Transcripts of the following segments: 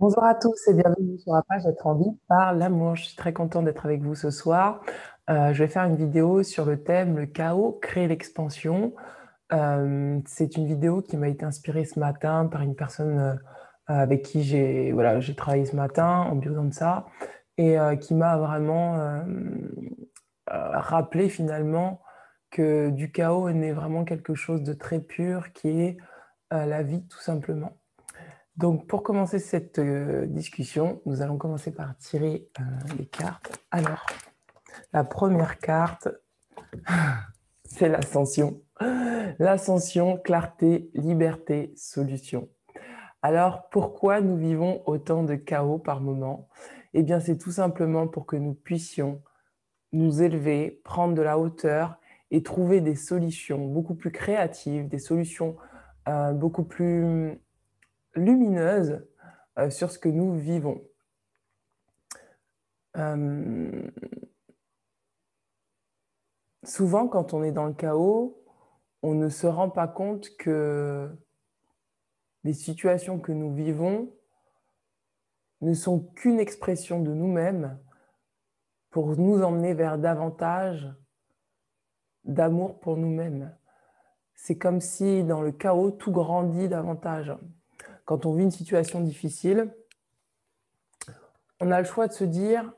Bonjour à tous et bienvenue sur la page Être en vie par l'amour. Je suis très contente d'être avec vous ce soir. Je vais faire une vidéo sur le thème le chaos crée l'expansion. C'est une vidéo qui m'a été inspirée ce matin par une personne avec qui j'ai travaillé ce matin en biodanza et qui m'a vraiment rappelé finalement que du chaos est né vraiment quelque chose de très pur qui est la vie tout simplement. Donc, pour commencer cette discussion, nous allons commencer par tirer les cartes. Alors, la première carte, c'est l'ascension. L'ascension, clarté, liberté, solution. Alors, pourquoi nous vivons autant de chaos par moment? Eh bien, c'est tout simplement pour que nous puissions nous élever, prendre de la hauteur et trouver des solutions beaucoup plus créatives, des solutions beaucoup plus lumineuses sur ce que nous vivons. Souvent, quand on est dans le chaos, on ne se rend pas compte que les situations que nous vivons ne sont qu'une expression de nous-mêmes pour nous emmener vers davantage d'amour pour nous-mêmes. C'est comme si dans le chaos, tout grandit davantage. Quand on vit une situation difficile, on a le choix de se dire,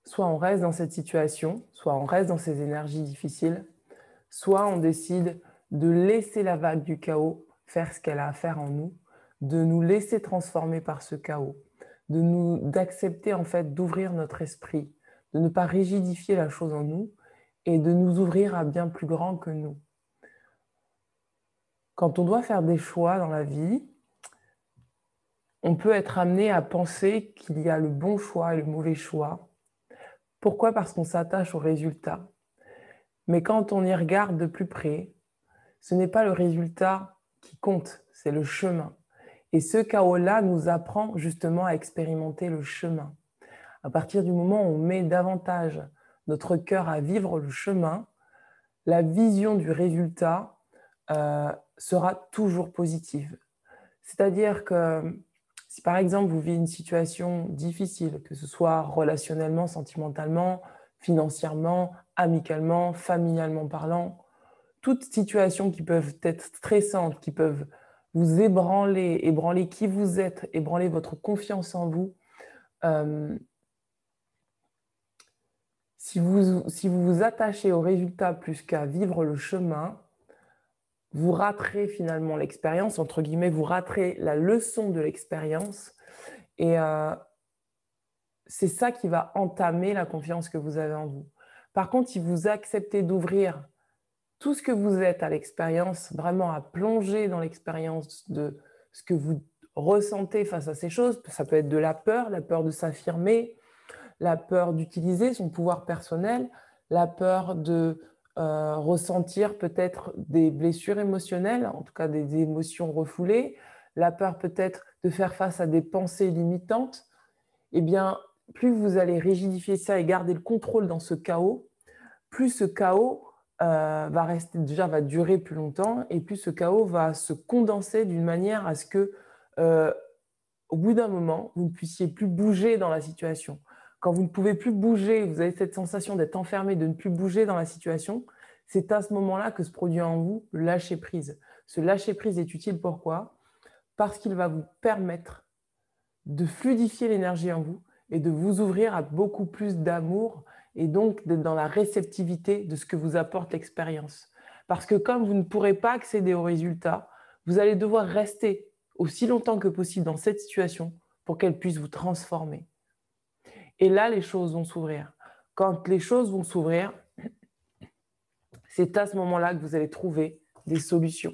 soit on reste dans cette situation, soit on reste dans ces énergies difficiles, soit on décide de laisser la vague du chaos faire ce qu'elle a à faire en nous, de nous laisser transformer par ce chaos, d'accepter en fait d'ouvrir notre esprit, de ne pas rigidifier la chose en nous et de nous ouvrir à bien plus grand que nous. Quand on doit faire des choix dans la vie, on peut être amené à penser qu'il y a le bon choix et le mauvais choix. Pourquoi? Parce qu'on s'attache au résultat. Mais quand on y regarde de plus près, ce n'est pas le résultat qui compte, c'est le chemin. Et ce chaos-là nous apprend justement à expérimenter le chemin. À partir du moment où on met davantage notre cœur à vivre le chemin, la vision du résultat sera toujours positive. C'est-à-dire que si par exemple vous vivez une situation difficile, que ce soit relationnellement, sentimentalement, financièrement, amicalement, familialement parlant, toutes situations qui peuvent être stressantes, qui peuvent vous ébranler, ébranler qui vous êtes, ébranler votre confiance en vous, si vous vous attachez au résultat plus qu'à vivre le chemin, vous raterez finalement l'expérience, entre guillemets, vous raterez la leçon de l'expérience et c'est ça qui va entamer la confiance que vous avez en vous. Par contre, si vous acceptez d'ouvrir tout ce que vous êtes à l'expérience, vraiment à plonger dans l'expérience de ce que vous ressentez face à ces choses, ça peut être de la peur de s'affirmer, la peur d'utiliser son pouvoir personnel, la peur de ressentir peut-être des blessures émotionnelles, en tout cas des émotions refoulées, la peur peut-être de faire face à des pensées limitantes, eh bien, plus vous allez rigidifier ça et garder le contrôle dans ce chaos, plus ce chaos va durer plus longtemps et plus ce chaos va se condenser d'une manière à ce que, au bout d'un moment, vous ne puissiez plus bouger dans la situation. Quand vous ne pouvez plus bouger, vous avez cette sensation d'être enfermé, de ne plus bouger dans la situation, c'est à ce moment-là que se produit en vous le lâcher-prise. Ce lâcher-prise est utile pourquoi? Parce qu'il va vous permettre de fluidifier l'énergie en vous et de vous ouvrir à beaucoup plus d'amour et donc d'être dans la réceptivité de ce que vous apporte l'expérience. Parce que comme vous ne pourrez pas accéder aux résultats, vous allez devoir rester aussi longtemps que possible dans cette situation pour qu'elle puisse vous transformer. Et là, les choses vont s'ouvrir. Quand les choses vont s'ouvrir, c'est à ce moment-là que vous allez trouver des solutions.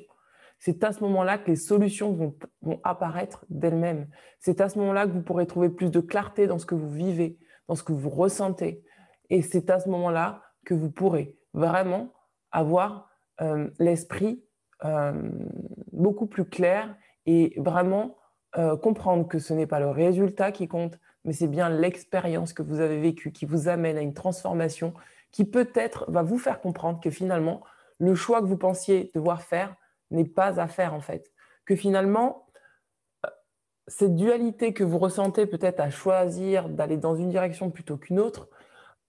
C'est à ce moment-là que les solutions vont apparaître d'elles-mêmes. C'est à ce moment-là que vous pourrez trouver plus de clarté dans ce que vous vivez, dans ce que vous ressentez. Et c'est à ce moment-là que vous pourrez vraiment avoir l'esprit beaucoup plus clair et vraiment comprendre que ce n'est pas le résultat qui compte, mais c'est bien l'expérience que vous avez vécue qui vous amène à une transformation qui peut-être va vous faire comprendre que finalement, le choix que vous pensiez devoir faire n'est pas à faire en fait. Que finalement, cette dualité que vous ressentez peut-être à choisir d'aller dans une direction plutôt qu'une autre,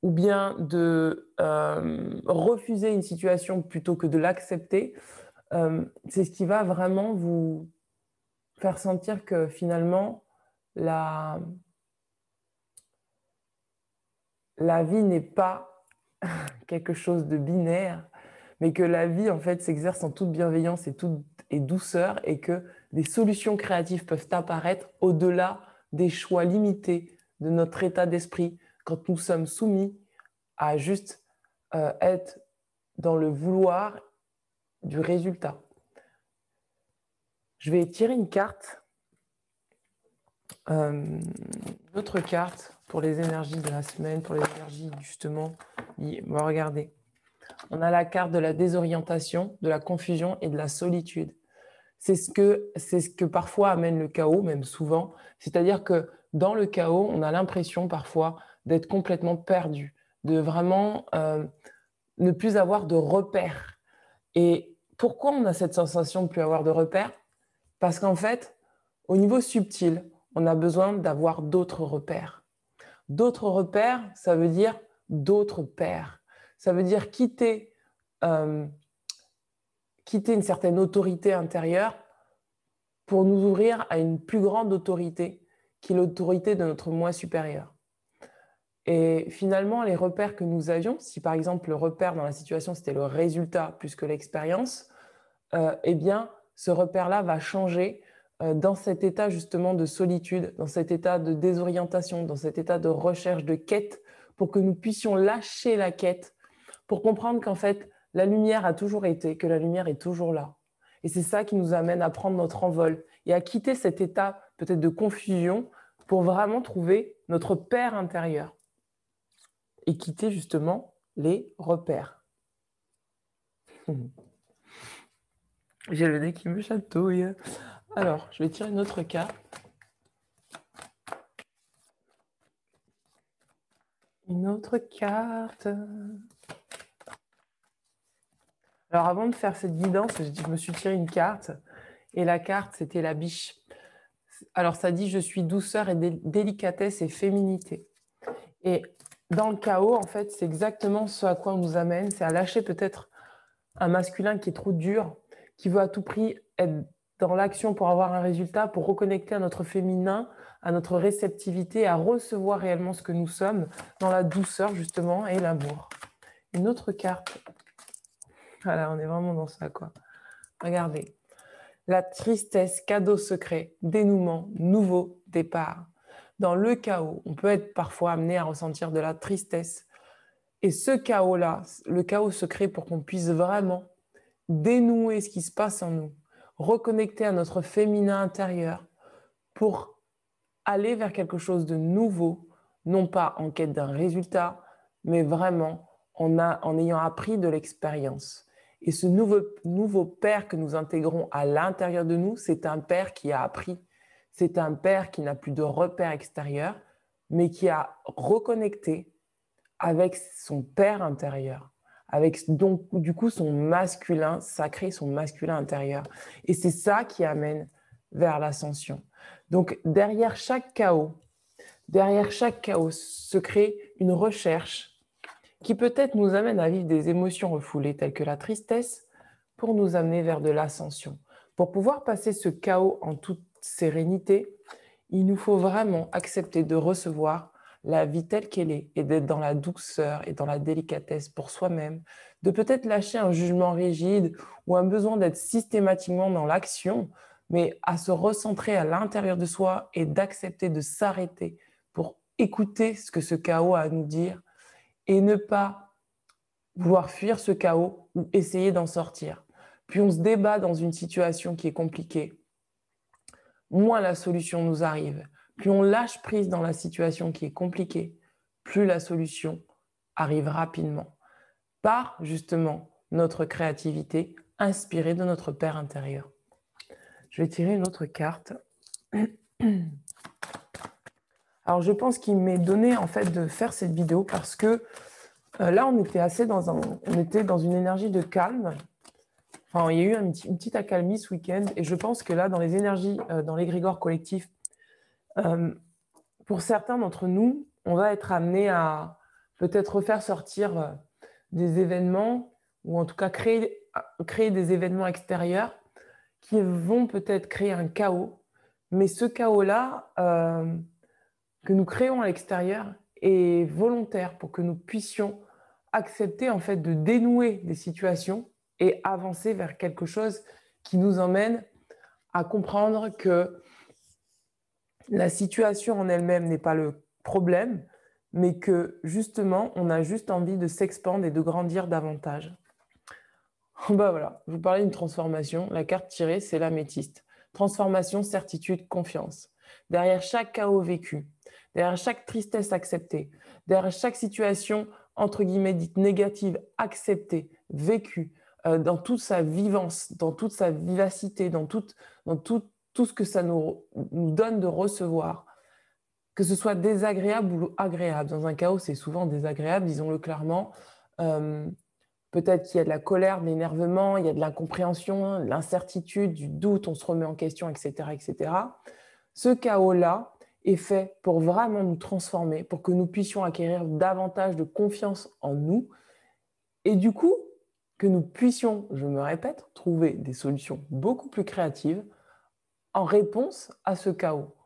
ou bien de refuser une situation plutôt que de l'accepter, c'est ce qui va vraiment vous faire sentir que finalement, la vie n'est pas quelque chose de binaire, mais que la vie, en fait, s'exerce en toute bienveillance et douceur, et que des solutions créatives peuvent apparaître au-delà des choix limités de notre état d'esprit quand nous sommes soumis à juste être dans le vouloir du résultat. Je vais tirer une carte, une autre carte pour les énergies de la semaine, pour les énergies justement. On va regarder. On a la carte de la désorientation, de la confusion et de la solitude. C'est ce que parfois amène le chaos, même souvent. C'est-à-dire que dans le chaos, on a l'impression parfois d'être complètement perdu, de vraiment ne plus avoir de repères. Et pourquoi on a cette sensation de ne plus avoir de repères? Parce qu'en fait, au niveau subtil, on a besoin d'avoir d'autres repères. D'autres repères, ça veut dire d'autres pairs. Ça veut dire quitter une certaine autorité intérieure pour nous ouvrir à une plus grande autorité, qui est l'autorité de notre moi supérieur. Et finalement, les repères que nous avions, si par exemple le repère dans la situation, c'était le résultat plus que l'expérience, eh bien, ce repère-là va changer dans cet état justement de solitude, dans cet état de désorientation, dans cet état de recherche, de quête, pour que nous puissions lâcher la quête, pour comprendre qu'en fait, la lumière a toujours été, que la lumière est toujours là. Et c'est ça qui nous amène à prendre notre envol et à quitter cet état peut-être de confusion pour vraiment trouver notre père intérieur et quitter justement les repères. J'ai le nez qui me chatouille. Alors, je vais tirer une autre carte. Une autre carte. Alors, avant de faire cette guidance, je me suis tiré une carte. Et la carte, c'était la biche. Alors, ça dit « Je suis douceur et délicatesse et féminité ». Et dans le chaos, en fait, c'est exactement ce à quoi on nous amène. C'est à lâcher peut-être un masculin qui est trop dur, qui veut à tout prix être dans l'action pour avoir un résultat, pour reconnecter à notre féminin, à notre réceptivité, à recevoir réellement ce que nous sommes, dans la douceur justement et l'amour. Une autre carte. Voilà, on est vraiment dans ça, quoi. Regardez. La tristesse, cadeau secret, dénouement, nouveau départ. Dans le chaos, on peut être parfois amené à ressentir de la tristesse. Et ce chaos-là, le chaos se crée pour qu'on puisse vraiment dénouer ce qui se passe en nous, reconnecter à notre féminin intérieur pour aller vers quelque chose de nouveau, non pas en quête d'un résultat, mais vraiment en ayant appris de l'expérience. Et ce nouveau père que nous intégrons à l'intérieur de nous, c'est un père qui a appris. C'est un père qui n'a plus de repères extérieurs, mais qui a reconnecté avec son père intérieur, avec donc du coup son masculin sacré, son masculin intérieur. Et c'est ça qui amène vers l'ascension. Donc derrière chaque chaos se crée une recherche qui peut-être nous amène à vivre des émotions refoulées telles que la tristesse pour nous amener vers de l'ascension. Pour pouvoir passer ce chaos en toute sérénité, il nous faut vraiment accepter de recevoir la vie telle qu'elle est et d'être dans la douceur et dans la délicatesse pour soi-même, de peut-être lâcher un jugement rigide ou un besoin d'être systématiquement dans l'action, mais à se recentrer à l'intérieur de soi et d'accepter de s'arrêter pour écouter ce que ce chaos a à nous dire et ne pas vouloir fuir ce chaos ou essayer d'en sortir. Puis on se débat dans une situation qui est compliquée, moins la solution nous arrive. Plus on lâche prise dans la situation qui est compliquée, plus la solution arrive rapidement. Par justement notre créativité inspirée de notre père intérieur. Je vais tirer une autre carte. Alors je pense qu'il m'est donné en fait de faire cette vidéo parce que là on était dans une énergie de calme. Enfin, il y a eu une petite accalmie ce week-end et je pense que là dans les énergies, dans l'égrégore collectif, Euh, pour certains d'entre nous, on va être amené à peut-être refaire sortir des événements ou en tout cas créer des événements extérieurs qui vont peut-être créer un chaos. Mais ce chaos-là que nous créons à l'extérieur est volontaire pour que nous puissions accepter en fait de dénouer des situations et avancer vers quelque chose qui nous emmène à comprendre que la situation en elle-même n'est pas le problème, mais que justement, on a juste envie de s'expandre et de grandir davantage. Bah voilà, je vous parlais d'une transformation. La carte tirée, c'est l'améthyste. Transformation, certitude, confiance. Derrière chaque chaos vécu, derrière chaque tristesse acceptée, derrière chaque situation, entre guillemets, dite négative, acceptée, vécue, dans toute sa vivance, dans toute sa vivacité, tout ce que ça nous donne de recevoir, que ce soit désagréable ou agréable. Dans un chaos, c'est souvent désagréable, disons-le clairement. Euh, Peut-être qu'il y a de la colère, de l'énervement, il y a de l'incompréhension, de l'incertitude, du doute, on se remet en question, etc., etc. Ce chaos-là est fait pour vraiment nous transformer, pour que nous puissions acquérir davantage de confiance en nous et du coup, que nous puissions, je me répète, trouver des solutions beaucoup plus créatives en réponse à ce chaos.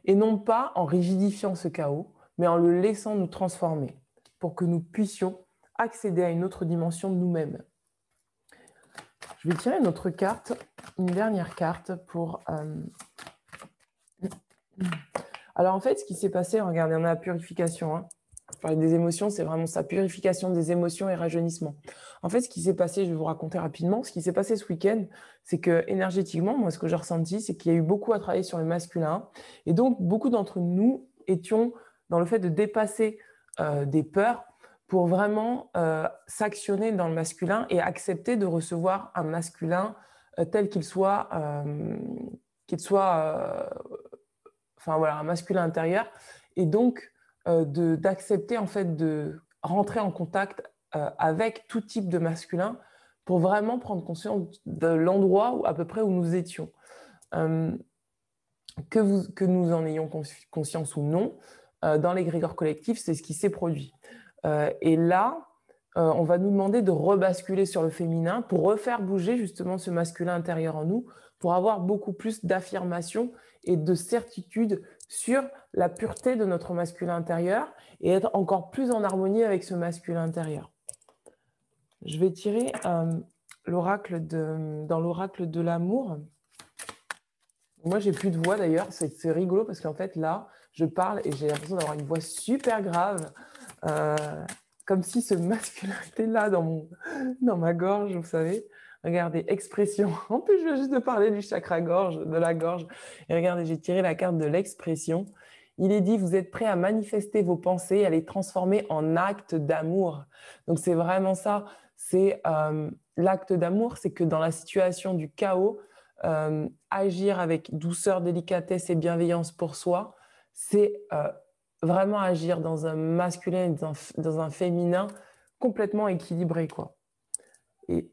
Et non pas en rigidifiant ce chaos, mais en le laissant nous transformer pour que nous puissions accéder à une autre dimension de nous-mêmes. Je vais tirer une autre carte, une dernière carte pour... Alors en fait, ce qui s'est passé, regardez, on a la purification. Hein. Je parlais des émotions, c'est vraiment ça, purification des émotions et rajeunissement. En fait, ce qui s'est passé, je vais vous raconter rapidement, ce qui s'est passé ce week-end, c'est que énergétiquement, moi, ce que j'ai ressenti, c'est qu'il y a eu beaucoup à travailler sur le masculin. Et donc, beaucoup d'entre nous étions dans le fait de dépasser des peurs pour vraiment s'actionner dans le masculin et accepter de recevoir un masculin tel qu'il soit, enfin voilà, un masculin intérieur, et donc d'accepter en fait de rentrer en contact avec tout type de masculin pour vraiment prendre conscience de l'endroit où, à peu près où nous étions. Euh, que nous en ayons conscience ou non, dans l'égrégore collectif, c'est ce qui s'est produit. Et là, on va nous demander de rebasculer sur le féminin pour refaire bouger justement ce masculin intérieur en nous, pour avoir beaucoup plus d'affirmation et de certitude sur la pureté de notre masculin intérieur et être encore plus en harmonie avec ce masculin intérieur. Je vais tirer dans l'oracle de l'amour. Moi, j'ai plus de voix d'ailleurs, c'est rigolo parce qu'en fait là, je parle et j'ai l'impression d'avoir une voix super grave, comme si ce masculin était là dans ma gorge, vous savez. Regardez, expression. En plus, je viens juste de parler du chakra gorge, de la gorge. Et regardez, j'ai tiré la carte de l'expression. Il est dit, vous êtes prêt à manifester vos pensées, à les transformer en actes d'amour. Donc c'est vraiment ça. C'est l'acte d'amour, c'est que dans la situation du chaos, agir avec douceur, délicatesse et bienveillance pour soi, c'est vraiment agir dans un masculin et dans un féminin complètement équilibré, quoi. Et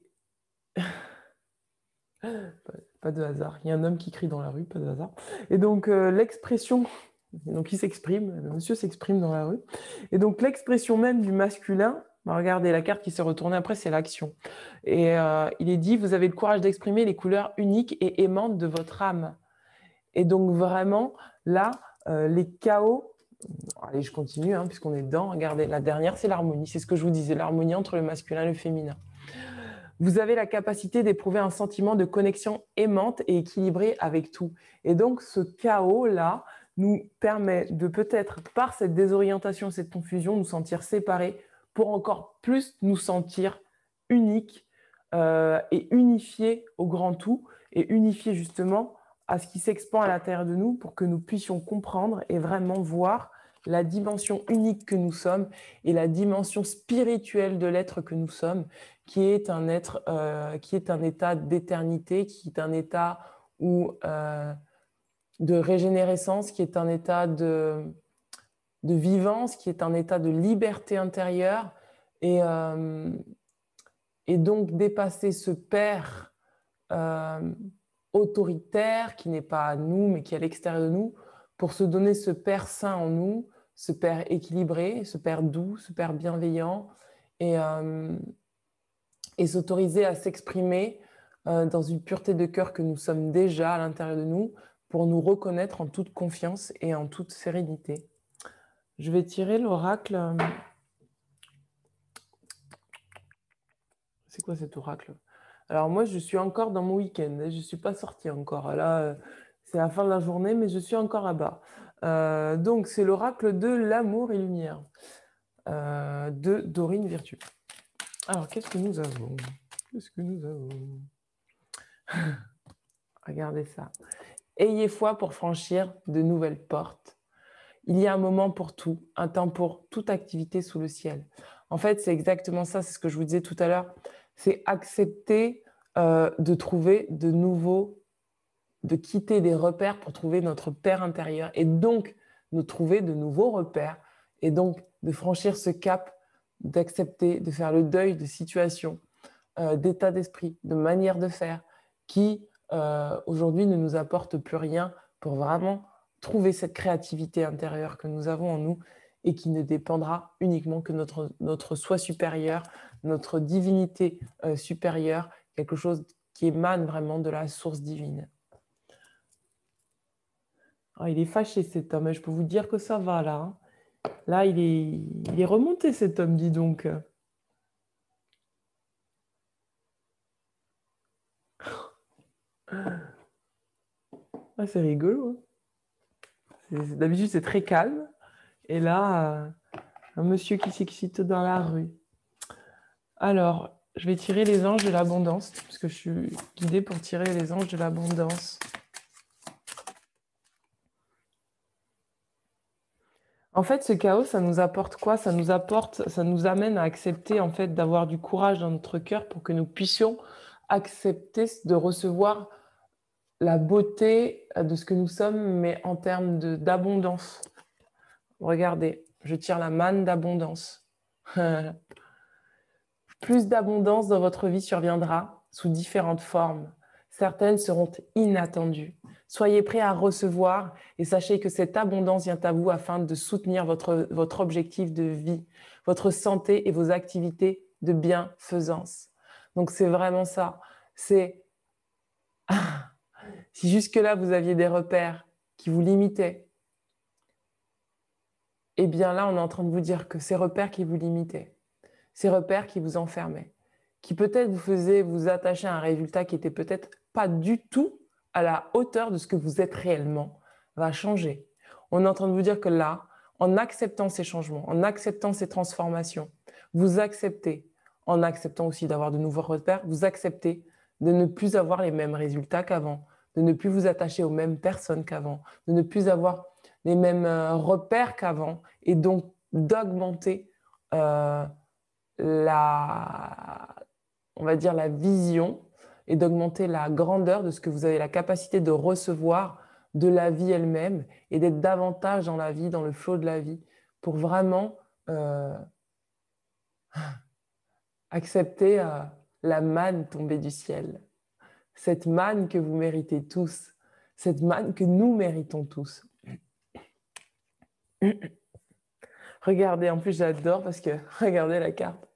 pas de hasard. Il y a un homme qui crie dans la rue, pas de hasard. Et donc l'expression, donc il s'exprime, le monsieur s'exprime dans la rue. Et donc l'expression même du masculin, bah, regardez la carte qui s'est retournée après, c'est l'action. Et il est dit, vous avez le courage d'exprimer les couleurs uniques et aimantes de votre âme. Et donc vraiment, là, les chaos, allez, je continue, hein, puisqu'on est dedans. Regardez, la dernière, c'est l'harmonie. C'est ce que je vous disais, l'harmonie entre le masculin et le féminin. Vous avez la capacité d'éprouver un sentiment de connexion aimante et équilibrée avec tout. Et donc, ce chaos-là nous permet de peut-être, par cette désorientation, cette confusion, nous sentir séparés pour encore plus nous sentir uniques et unifiés au grand tout et unifiés justement à ce qui s'expand à l'intérieur de nous pour que nous puissions comprendre et vraiment voir la dimension unique que nous sommes et la dimension spirituelle de l'être que nous sommes, qui est un être, qui est un état d'éternité, qui est un état de régénérescence, qui est un état de vivance, qui est un état de liberté intérieure, et, euh, et donc dépasser ce père autoritaire qui n'est pas à nous, mais qui est à l'extérieur de nous, pour se donner ce Père saint en nous, ce Père équilibré, ce Père doux, ce Père bienveillant, et s'autoriser à s'exprimer dans une pureté de cœur que nous sommes déjà à l'intérieur de nous, pour nous reconnaître en toute confiance et en toute sérénité. Je vais tirer l'oracle. C'est quoi cet oracle? Alors moi, je suis encore dans mon week-end. Je ne suis pas sortie encore. Là, c'est la fin de la journée, mais je suis encore à bas. Donc, c'est l'oracle de l'amour et lumière de Dorine Virtue. Alors, qu'est-ce que nous avons? Qu'est-ce que nous avons? Regardez ça. Ayez foi pour franchir de nouvelles portes. Il y a un moment pour tout, un temps pour toute activité sous le ciel. En fait, c'est exactement ça, c'est ce que je vous disais tout à l'heure. C'est accepter de trouver de nouveaux, de quitter des repères pour trouver notre Père intérieur et donc de trouver de nouveaux repères et donc de franchir ce cap, d'accepter, de faire le deuil de situations, d'état d'esprit, de manière de faire qui aujourd'hui ne nous apportent plus rien pour vraiment trouver cette créativité intérieure que nous avons en nous et qui ne dépendra uniquement que notre soi supérieur, notre divinité supérieure, quelque chose qui émane vraiment de la source divine. Oh, il est fâché cet homme, et je peux vous dire que ça va là. Hein. Là, il est remonté cet homme, dis donc. Ah, c'est rigolo. Hein. D'habitude, c'est très calme. Et là, un monsieur qui s'excite dans la rue. Alors, je vais tirer les anges de l'abondance, parce que je suis guidée pour tirer les anges de l'abondance. En fait, ce chaos, ça nous apporte quoi? Ça nous amène à accepter en fait d'avoir du courage dans notre cœur pour que nous puissions accepter de recevoir la beauté de ce que nous sommes, mais en termes d'abondance. Regardez, je tire la manne d'abondance. Plus d'abondance dans votre vie surviendra sous différentes formes. Certaines seront inattendues. Soyez prêts à recevoir et sachez que cette abondance vient à vous afin de soutenir votre objectif de vie, votre santé et vos activités de bienfaisance. Donc c'est vraiment ça. C'est si jusque-là vous aviez des repères qui vous limitaient, eh bien là on est en train de vous dire que ces repères qui vous limitaient, ces repères qui vous enfermaient, qui peut-être vous faisaient vous attacher à un résultat qui était peut-être pas du tout à la hauteur de ce que vous êtes réellement, va changer. On est en train de vous dire que là, en acceptant ces changements, en acceptant ces transformations, vous acceptez, en acceptant aussi d'avoir de nouveaux repères, vous acceptez de ne plus avoir les mêmes résultats qu'avant, de ne plus vous attacher aux mêmes personnes qu'avant, de ne plus avoir les mêmes repères qu'avant, et donc d'augmenter on va dire la vision et d'augmenter la grandeur de ce que vous avez la capacité de recevoir de la vie elle-même et d'être davantage dans la vie, dans le flot de la vie, pour vraiment accepter la manne tombée du ciel. Cette manne que vous méritez tous, cette manne que nous méritons tous. Regardez, en plus j'adore parce que regardez la carte.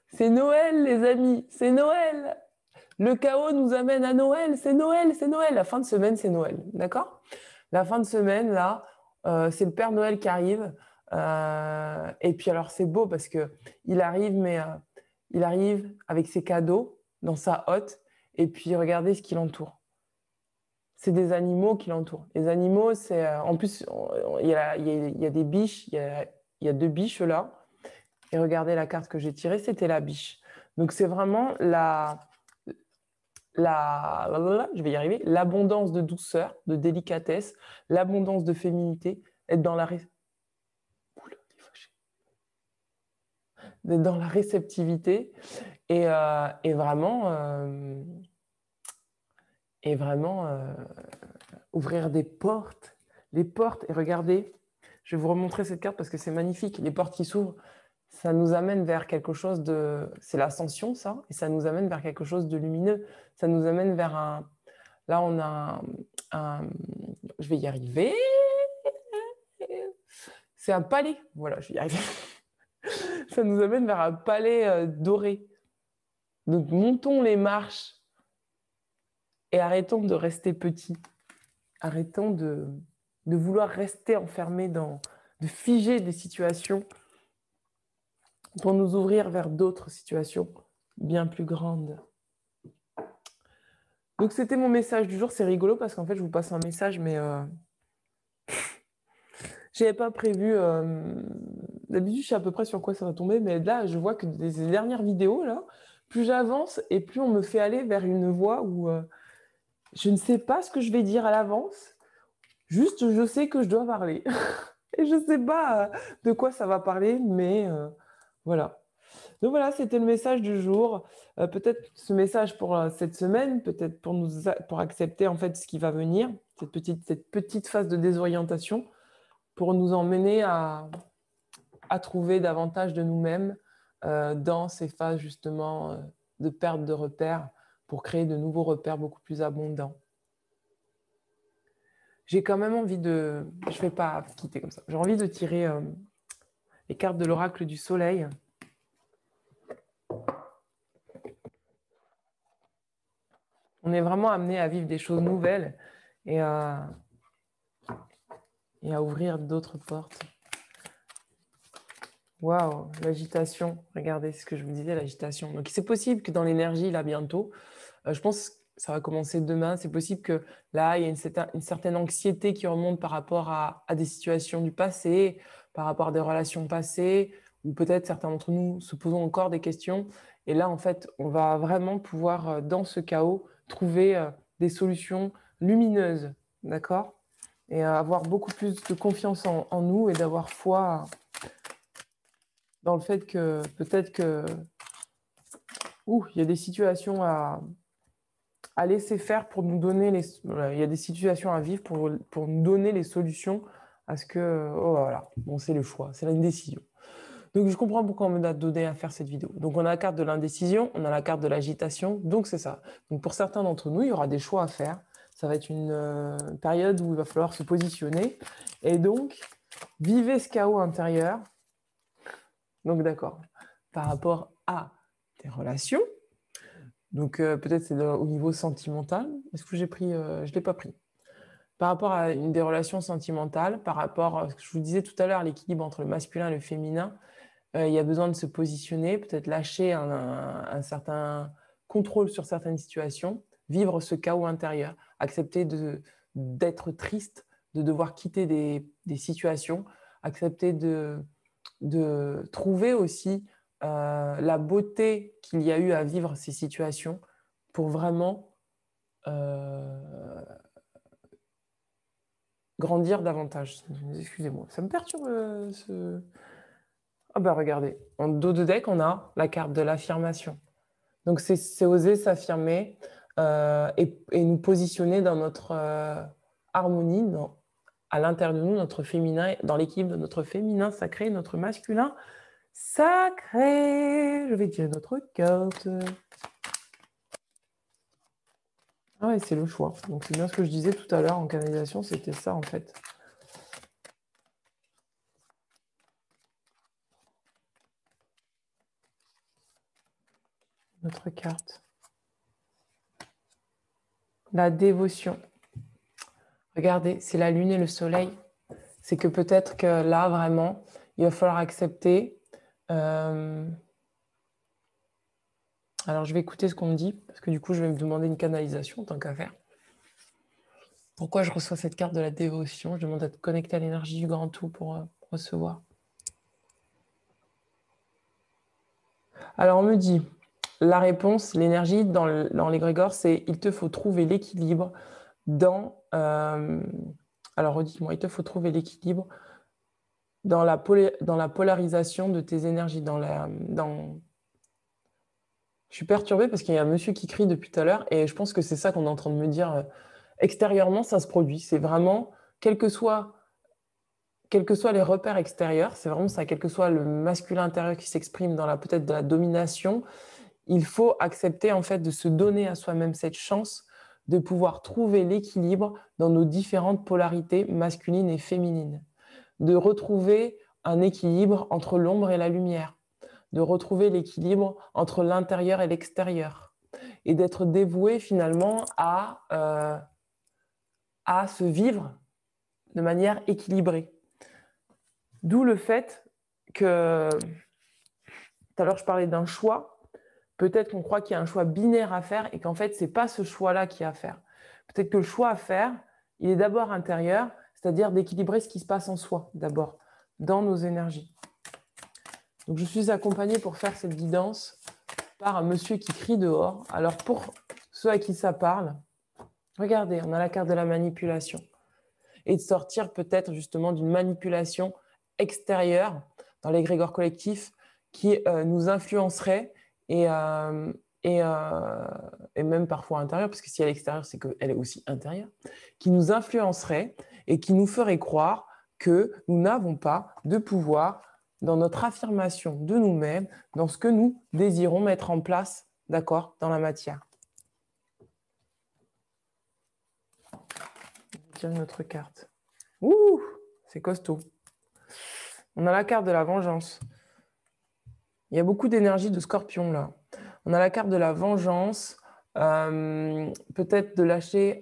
C'est Noël, les amis, c'est Noël. Le chaos nous amène à Noël, c'est Noël, c'est Noël. La fin de semaine, c'est Noël, d'accord? La fin de semaine, là, c'est le Père Noël qui arrive. Et puis alors, c'est beau parce que il arrive, mais il arrive avec ses cadeaux dans sa hotte. Et puis, regardez ce qui l'entoure. C'est des animaux qui l'entourent. Les animaux, c'est... en plus, il y a des biches. Il y a deux biches là. Et regardez la carte que j'ai tirée, c'était la biche. Donc, c'est vraiment je vais y arriver, l'abondance de douceur, de délicatesse, l'abondance de féminité, être dans dans la réceptivité et vraiment ouvrir des portes, les portes. Et regardez, je vais vous remontrer cette carte parce que c'est magnifique. Les portes qui s'ouvrent, ça nous amène vers quelque chose de... C'est l'ascension, ça, et ça nous amène vers quelque chose de lumineux. Ça nous amène vers un... Là, on a un... Je vais y arriver. C'est un palais. Voilà, je vais y arriver. Ça nous amène vers un palais doré. Donc, montons les marches et arrêtons de rester petits. Arrêtons de vouloir rester enfermés de figer des situations pour nous ouvrir vers d'autres situations bien plus grandes. Donc, c'était mon message du jour. C'est rigolo parce qu'en fait, je vous passe un message, mais je n'avais pas prévu. D'habitude, je sais à peu près sur quoi ça va tomber, mais là, je vois que des dernières vidéos, là, plus j'avance et plus on me fait aller vers une voie où je ne sais pas ce que je vais dire à l'avance. Juste, je sais que je dois parler. Et je ne sais pas de quoi ça va parler, mais voilà. Donc voilà, c'était le message du jour. Peut-être ce message pour cette semaine, peut-être pour accepter en fait ce qui va venir, cette petite phase de désorientation, pour nous emmener à trouver davantage de nous-mêmes dans ces phases justement de perte de repères, pour créer de nouveaux repères beaucoup plus abondants. J'ai quand même envie de... Je ne vais pas quitter comme ça. J'ai envie de tirer les cartes de l'oracle du soleil. On est vraiment amené à vivre des choses nouvelles et à ouvrir d'autres portes. Waouh, l'agitation. Regardez ce que je vous disais, l'agitation. Donc, c'est possible que dans l'énergie, là, bientôt, je pense que ça va commencer demain, c'est possible que là, il y a une certaine anxiété qui remonte par rapport à des situations du passé, par rapport à des relations passées, ou peut-être certains d'entre nous se posons encore des questions. Et là, en fait, on va vraiment pouvoir, dans ce chaos, trouver des solutions lumineuses, d'accord? Et avoir beaucoup plus de confiance en nous et d'avoir foi dans le fait que peut-être que il y a des situations à laisser faire pour nous donner il y a des situations à vivre pour nous donner les solutions à ce que voilà, bon, c'est le choix, c'est l'indécision. Donc je comprends pourquoi on m'a donné à faire cette vidéo. Donc on a la carte de l'indécision, on a la carte de l'agitation, donc c'est ça. Donc pour certains d'entre nous, il y aura des choix à faire. Ça va être une période où il va falloir se positionner et donc vivez ce chaos intérieur. Donc d'accord, par rapport à tes relations. Donc peut-être c'est au niveau sentimental. Est-ce que j'ai pris je ne l'ai pas pris. Par rapport à des relations sentimentales, par rapport à ce que je vous disais tout à l'heure, l'équilibre entre le masculin et le féminin, il y a besoin de se positionner, peut-être lâcher un certain contrôle sur certaines situations, vivre ce chaos intérieur, accepter d'être triste, de devoir quitter des situations, accepter de trouver aussi la beauté qu'il y a eu à vivre ces situations pour vraiment grandir davantage. Excusez-moi, ça me perturbe ce... Ah bah regardez, en dos de deck, on a la carte de l'affirmation. Donc c'est oser s'affirmer et nous positionner dans notre harmonie, à l'intérieur de nous, notre féminin, dans l'équilibre de notre féminin sacré, notre masculin sacré. Je vais tirer notre carte. Ah ouais, c'est le choix. Donc c'est bien ce que je disais tout à l'heure en canalisation, c'était ça en fait. Notre carte. La dévotion. Regardez, c'est la lune et le soleil. C'est que peut-être que là, vraiment, il va falloir accepter. Alors, je vais écouter ce qu'on me dit, parce que du coup, je vais me demander une canalisation, tant qu'à faire. Pourquoi je reçois cette carte de la dévotion? Je demande d'être connecté à l'énergie du grand tout pour recevoir. Alors, on me dit, la réponse, l'énergie dans l'égrégore, c'est il te faut trouver l'équilibre dans... alors, redis-moi, il te faut trouver l'équilibre dans la polarisation de tes énergies, Je suis perturbée parce qu'il y a un monsieur qui crie depuis tout à l'heure et je pense que c'est ça qu'on est en train de me dire. Extérieurement, ça se produit. C'est vraiment, quels que soient les repères extérieurs, c'est vraiment ça, quel que soit le masculin intérieur qui s'exprime dans peut-être de la domination, il faut accepter en fait de se donner à soi-même cette chance de pouvoir trouver l'équilibre dans nos différentes polarités masculines et féminines. de retrouver un équilibre entre l'ombre et la lumière, de retrouver l'équilibre entre l'intérieur et l'extérieur, et d'être dévoué finalement à se vivre de manière équilibrée. D'où le fait que, tout à l'heure je parlais d'un choix, peut-être qu'on croit qu'il y a un choix binaire à faire et qu'en fait, ce n'est pas ce choix-là qu'il y a à faire. Peut-être que le choix à faire, il est d'abord intérieur, c'est-à-dire d'équilibrer ce qui se passe en soi, d'abord, dans nos énergies. Donc, je suis accompagnée pour faire cette guidance par un monsieur qui crie dehors. Alors, pour ceux à qui ça parle, regardez, on a la carte de la manipulation. Et de sortir peut-être justement d'une manipulation extérieure dans l'égrégore collectif qui nous influencerait et même parfois intérieure, parce que si elle est extérieure, c'est qu'elle est aussi intérieure, qui nous influencerait et qui nous ferait croire que nous n'avons pas de pouvoir dans notre affirmation de nous-mêmes, dans ce que nous désirons mettre en place, d'accord, dans la matière. Je vais tirer une autre carte. Ouh, c'est costaud. On a la carte de la vengeance. Il y a beaucoup d'énergie de Scorpion là. On a la carte de la vengeance, peut-être de lâcher,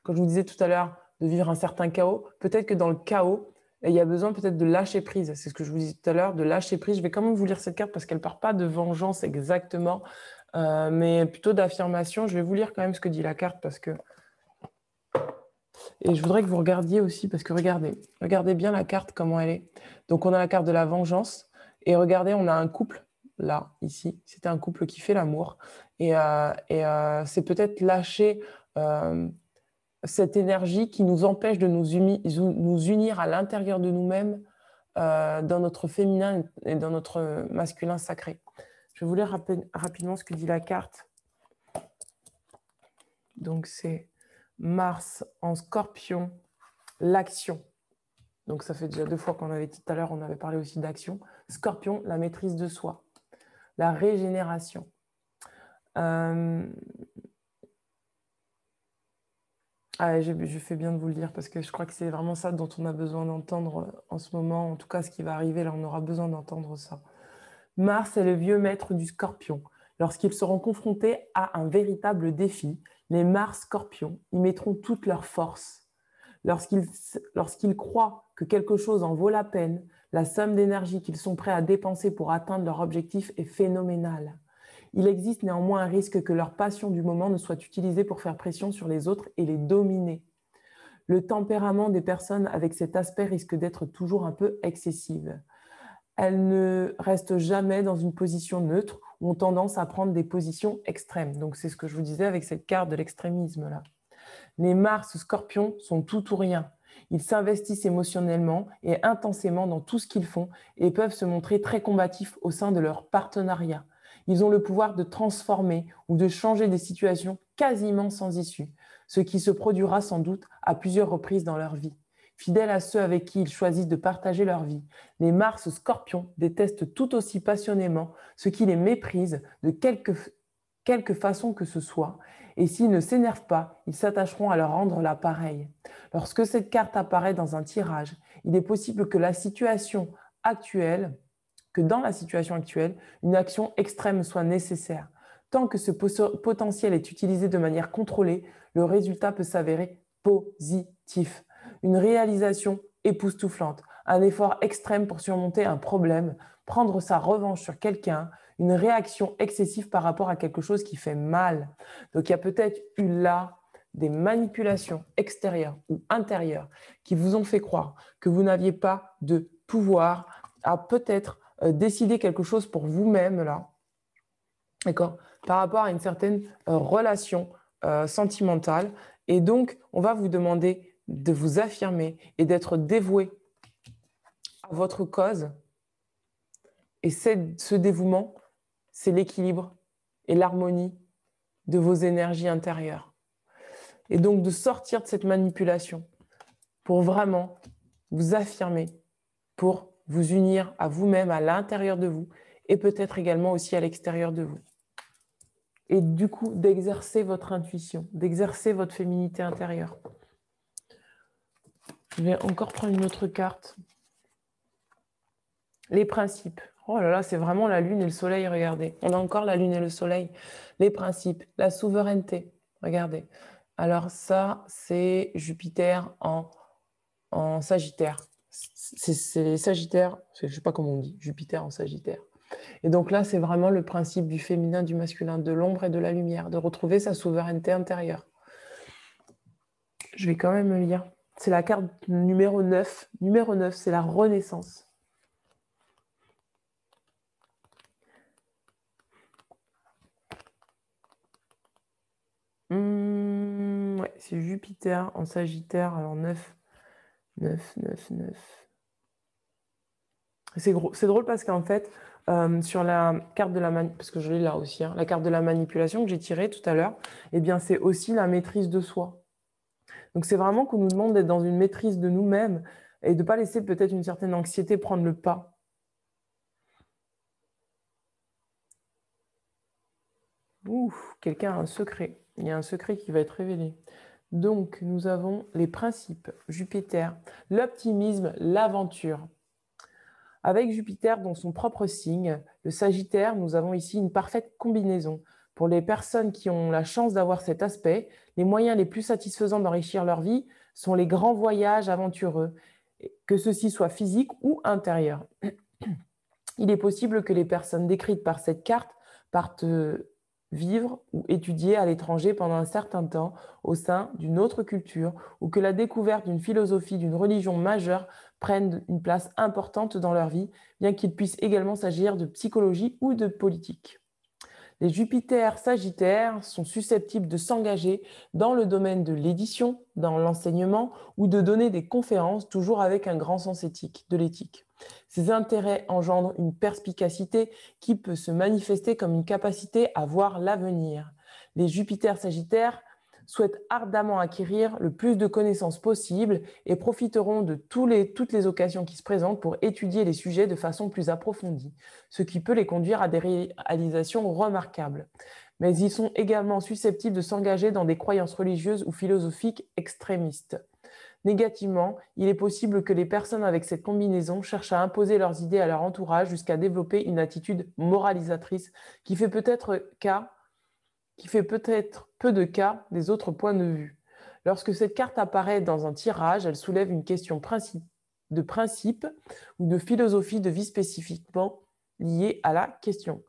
comme je vous disais tout à l'heure, de vivre un certain chaos. Peut-être que dans le chaos, il y a besoin peut-être de lâcher prise. C'est ce que je vous disais tout à l'heure, de lâcher prise. Je vais quand même vous lire cette carte parce qu'elle ne part pas de vengeance exactement, mais plutôt d'affirmation. Je vais vous lire quand même ce que dit la carte parce que... Et je voudrais que vous regardiez aussi, parce que regardez bien la carte, comment elle est. Donc, on a la carte de la vengeance. Et regardez, on a un couple, là, ici. C'était un couple qui fait l'amour. Et c'est peut-être lâcher cette énergie qui nous empêche de nous unir à l'intérieur de nous-mêmes, dans notre féminin et dans notre masculin sacré. Je vais vous lire rapidement ce que dit la carte. Donc, c'est Mars en Scorpion, l'action. Donc, ça fait déjà 2 fois qu'on avait dit tout à l'heure, on avait parlé aussi d'action. Scorpion, la maîtrise de soi, la régénération. Je fais bien de vous le dire parce que je crois que c'est vraiment ça dont on a besoin d'entendre en ce moment. En tout cas, ce qui va arriver, là, on aura besoin d'entendre ça. Mars est le vieux maître du Scorpion. Lorsqu'ils seront confrontés à un véritable défi, les Mars Scorpions y mettront toute leur force. Lorsqu'ils croient que quelque chose en vaut la peine, la somme d'énergie qu'ils sont prêts à dépenser pour atteindre leur objectif est phénoménale. Il existe néanmoins un risque que leur passion du moment ne soit utilisée pour faire pression sur les autres et les dominer. Le tempérament des personnes avec cet aspect risque d'être toujours un peu excessive. Elles ne restent jamais dans une position neutre ou ont tendance à prendre des positions extrêmes. Donc, c'est ce que je vous disais avec cette carte de l'extrémisme-là. Les Mars Scorpions sont tout ou rien. Ils s'investissent émotionnellement et intensément dans tout ce qu'ils font et peuvent se montrer très combatifs au sein de leur partenariat. Ils ont le pouvoir de transformer ou de changer des situations quasiment sans issue, ce qui se produira sans doute à plusieurs reprises dans leur vie. Fidèles à ceux avec qui ils choisissent de partager leur vie, les Mars Scorpions détestent tout aussi passionnément ceux qui les méprisent de quelque façon que ce soit, et s'ils ne s'énervent pas, ils s'attacheront à leur rendre l'appareil. Lorsque cette carte apparaît dans un tirage, il est possible que dans la situation actuelle, une action extrême soit nécessaire. Tant que ce potentiel est utilisé de manière contrôlée, le résultat peut s'avérer positif. Une réalisation époustouflante, un effort extrême pour surmonter un problème, prendre sa revanche sur quelqu'un, une réaction excessive par rapport à quelque chose qui fait mal. Donc, il y a peut-être eu là des manipulations extérieures ou intérieures qui vous ont fait croire que vous n'aviez pas de pouvoir à peut-être décider quelque chose pour vous-même, là, d'accord, par rapport à une certaine relation sentimentale. Et donc, on va vous demander de vous affirmer et d'être dévoué à votre cause. Et ce dévouement, c'est l'équilibre et l'harmonie de vos énergies intérieures. Et donc, de sortir de cette manipulation pour vraiment vous affirmer, pour vous unir à vous-même, à l'intérieur de vous, et peut-être également aussi à l'extérieur de vous. Et du coup, d'exercer votre intuition, d'exercer votre féminité intérieure. Je vais encore prendre une autre carte. Les principes. Oh là là, c'est vraiment la lune et le soleil, regardez. On a encore la lune et le soleil. Les principes, la souveraineté, regardez. Alors ça, c'est Jupiter en Sagittaire. C'est les Sagittaires, je ne sais pas comment on dit, Jupiter en Sagittaire. Et donc là, c'est vraiment le principe du féminin, du masculin, de l'ombre et de la lumière, de retrouver sa souveraineté intérieure. Je vais quand même le lire. C'est la carte numéro 9. Numéro 9, c'est la renaissance. Ouais, c'est Jupiter en Sagittaire. Alors 9, 9, 9, 9. C'est drôle parce qu'en fait, sur la carte de la parce que je l'ai là aussi, hein, la carte de la manipulation que j'ai tirée tout à l'heure, eh bien c'est aussi la maîtrise de soi. Donc c'est vraiment qu'on nous demande d'être dans une maîtrise de nous-mêmes et de ne pas laisser peut-être une certaine anxiété prendre le pas. Ouf, quelqu'un a un secret. Il y a un secret qui va être révélé. Donc, nous avons les principes, Jupiter, l'optimisme, l'aventure. Avec Jupiter dans son propre signe, le Sagittaire, nous avons ici une parfaite combinaison. Pour les personnes qui ont la chance d'avoir cet aspect, les moyens les plus satisfaisants d'enrichir leur vie sont les grands voyages aventureux, que ceux-ci soient physiques ou intérieurs. Il est possible que les personnes décrites par cette carte partent vivre ou étudier à l'étranger pendant un certain temps au sein d'une autre culture ou que la découverte d'une philosophie, d'une religion majeure prenne une place importante dans leur vie, bien qu'il puisse également s'agir de psychologie ou de politique. Les Jupiters Sagittaires sont susceptibles de s'engager dans le domaine de l'édition, dans l'enseignement ou de donner des conférences, toujours avec un grand sens éthique, de l'éthique. Ces intérêts engendrent une perspicacité qui peut se manifester comme une capacité à voir l'avenir. Les Jupiters Sagittaires souhaitent ardemment acquérir le plus de connaissances possible et profiteront de toutes les occasions qui se présentent pour étudier les sujets de façon plus approfondie, ce qui peut les conduire à des réalisations remarquables. Mais ils sont également susceptibles de s'engager dans des croyances religieuses ou philosophiques extrémistes. Négativement, il est possible que les personnes avec cette combinaison cherchent à imposer leurs idées à leur entourage jusqu'à développer une attitude moralisatrice qui fait peut-être peu de cas des autres points de vue. Lorsque cette carte apparaît dans un tirage, elle soulève une question de principe ou de philosophie de vie spécifiquement liée à la question.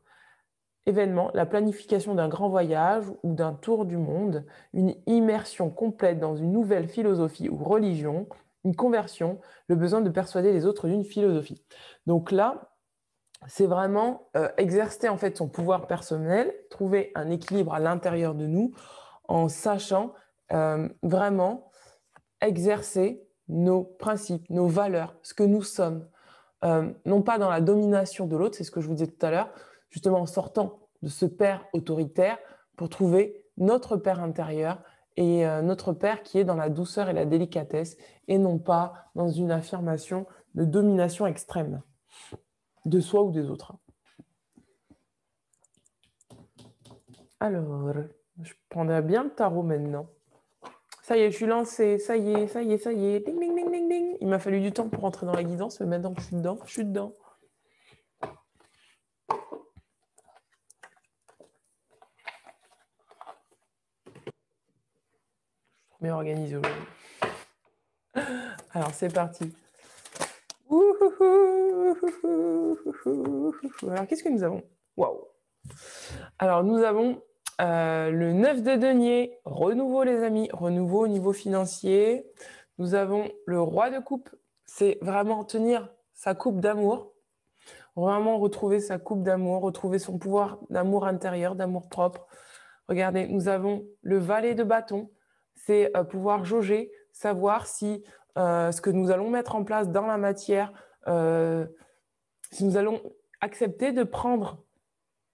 Événement, la planification d'un grand voyage ou d'un tour du monde, une immersion complète dans une nouvelle philosophie ou religion, une conversion, le besoin de persuader les autres d'une philosophie. Donc là, c'est vraiment exercer en fait son pouvoir personnel, trouver un équilibre à l'intérieur de nous en sachant vraiment exercer nos principes, nos valeurs, ce que nous sommes. Non pas dans la domination de l'autre, c'est ce que je vous disais tout à l'heure, justement en sortant de ce père autoritaire pour trouver notre père intérieur et notre père qui est dans la douceur et la délicatesse et non pas dans une affirmation de domination extrême de soi ou des autres. Alors, je prendrai bien le tarot maintenant. Ça y est, je suis lancée. Ça y est, ça y est, ça y est. Ding, ding, ding, ding, ding. Il m'a fallu du temps pour rentrer dans la guidance, mais maintenant que je suis dedans, je suis dedans. Bien organisé aujourd'hui. Alors, c'est parti. Alors, qu'est-ce que nous avons? Waouh! Alors, nous avons le 9 de denier, renouveau les amis, renouveau au niveau financier. Nous avons le roi de coupe, c'est vraiment tenir sa coupe d'amour, vraiment retrouver sa coupe d'amour, retrouver son pouvoir d'amour intérieur, d'amour propre. Regardez, nous avons le valet de bâton, c'est pouvoir jauger, savoir si ce que nous allons mettre en place dans la matière, si nous allons accepter de prendre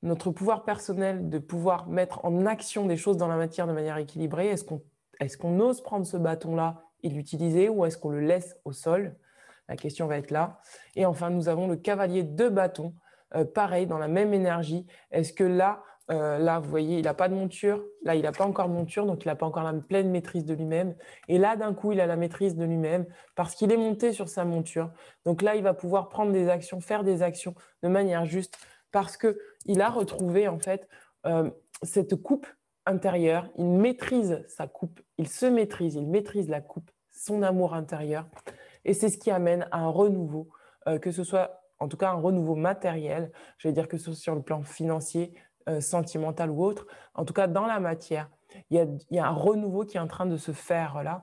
notre pouvoir personnel, de pouvoir mettre en action des choses dans la matière de manière équilibrée. Est-ce qu'on ose prendre ce bâton-là et l'utiliser ou est-ce qu'on le laisse au sol? La question va être là. Et enfin, nous avons le cavalier de bâton, pareil, dans la même énergie. Est-ce que là, Là, vous voyez, il n'a pas de monture. Là, il n'a pas encore de monture, donc il n'a pas encore la pleine maîtrise de lui-même. Et là, d'un coup, il a la maîtrise de lui-même parce qu'il est monté sur sa monture. Donc là, il va pouvoir prendre des actions, faire des actions de manière juste parce qu'il a retrouvé, en fait, cette coupe intérieure. Il maîtrise sa coupe. Il se maîtrise. Il maîtrise la coupe, son amour intérieur. Et c'est ce qui amène à un renouveau, que ce soit, en tout cas, un renouveau matériel. Je vais dire que ce soit sur le plan financier, sentimentale ou autre, en tout cas dans la matière, il y a un renouveau qui est en train de se faire là,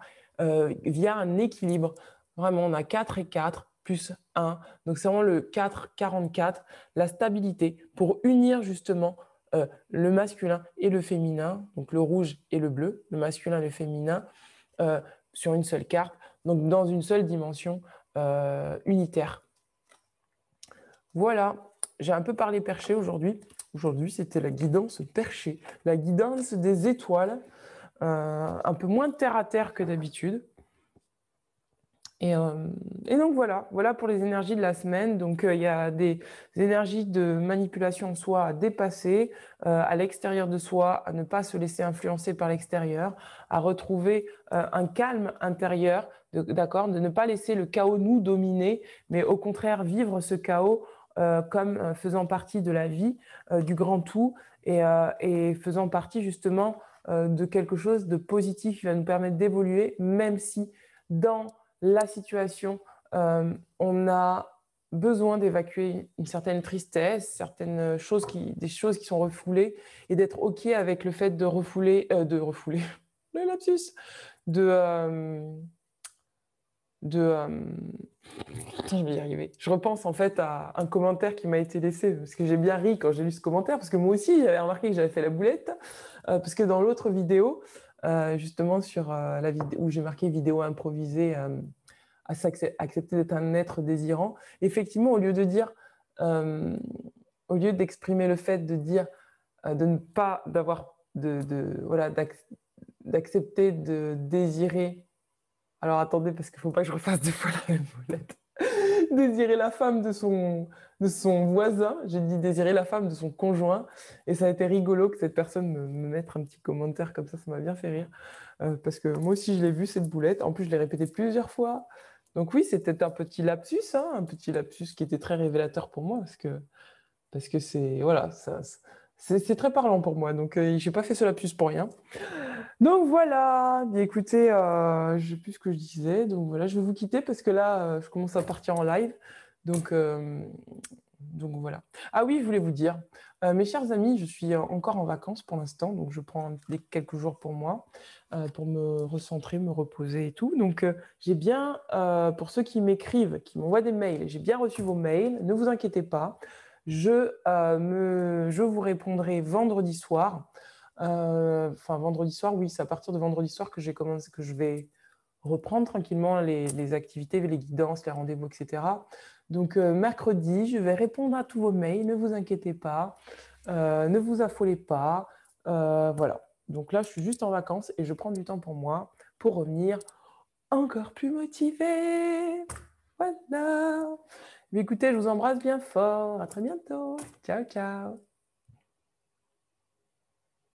via un équilibre. Vraiment, on a 4 et 4 plus 1. Donc, c'est vraiment le 4-44, la stabilité pour unir justement le masculin et le féminin, donc le rouge et le bleu, le masculin et le féminin, sur une seule carte, donc dans une seule dimension unitaire. Voilà, j'ai un peu parlé perché aujourd'hui. Aujourd'hui, c'était la guidance perchée, la guidance des étoiles, un peu moins terre à terre que d'habitude. Et donc voilà pour les énergies de la semaine. Donc il y a des énergies de manipulation en soi à dépasser, à l'extérieur de soi, à ne pas se laisser influencer par l'extérieur, à retrouver un calme intérieur, d'accord, de ne pas laisser le chaos nous dominer, mais au contraire vivre ce chaos comme faisant partie de la vie, du grand tout, et faisant partie justement de quelque chose de positif qui va nous permettre d'évoluer, même si dans la situation, on a besoin d'évacuer une certaine tristesse, des choses qui sont refoulées, et d'être OK avec le fait de refouler, le lapsus, Attends, je vais y arriver. Je repense en fait à un commentaire qui m'a été laissé, parce que j'ai bien ri quand j'ai lu ce commentaire, parce que moi aussi, j'avais remarqué que j'avais fait la boulette, parce que dans l'autre vidéo, justement sur la vidéo où j'ai marqué vidéo improvisée, accepter d'être un être désirant, effectivement, au lieu de dire, au lieu d'exprimer le fait de dire, de ne pas, d'avoir, voilà, d'accepter de désirer. Alors attendez, parce qu'il ne faut pas que je refasse deux fois la même boulette. Désirer la femme de son voisin, j'ai dit désirer la femme de son conjoint, et ça a été rigolo que cette personne me mette un petit commentaire comme ça m'a bien fait rire, parce que moi aussi je l'ai vu cette boulette, en plus je l'ai répété plusieurs fois, donc oui c'était un petit lapsus, hein, un petit lapsus qui était très révélateur pour moi, parce que c'est, voilà, c'est très parlant pour moi, donc je n'ai pas fait ce lapsus pour rien. Donc voilà, bien, écoutez, je sais plus ce que je disais, donc voilà, je vais vous quitter parce que là, je commence à partir en live, donc, donc voilà. Ah oui, je voulais vous dire, mes chers amis, je suis encore en vacances pour l'instant, donc je prends quelques jours pour moi, pour me recentrer, me reposer et tout. Donc j'ai bien, pour ceux qui m'écrivent, qui m'envoient des mails, j'ai bien reçu vos mails, ne vous inquiétez pas, je vous répondrai vendredi soir. Enfin, vendredi soir, oui, c'est à partir de vendredi soir que je vais reprendre tranquillement les activités, les guidances, les rendez-vous, etc. Donc, mercredi, je vais répondre à tous vos mails, ne vous inquiétez pas, ne vous affolez pas. Voilà. Donc là, je suis juste en vacances et je prends du temps pour moi pour revenir encore plus motivée. Voilà. Mais écoutez, je vous embrasse bien fort. À très bientôt. Ciao, ciao.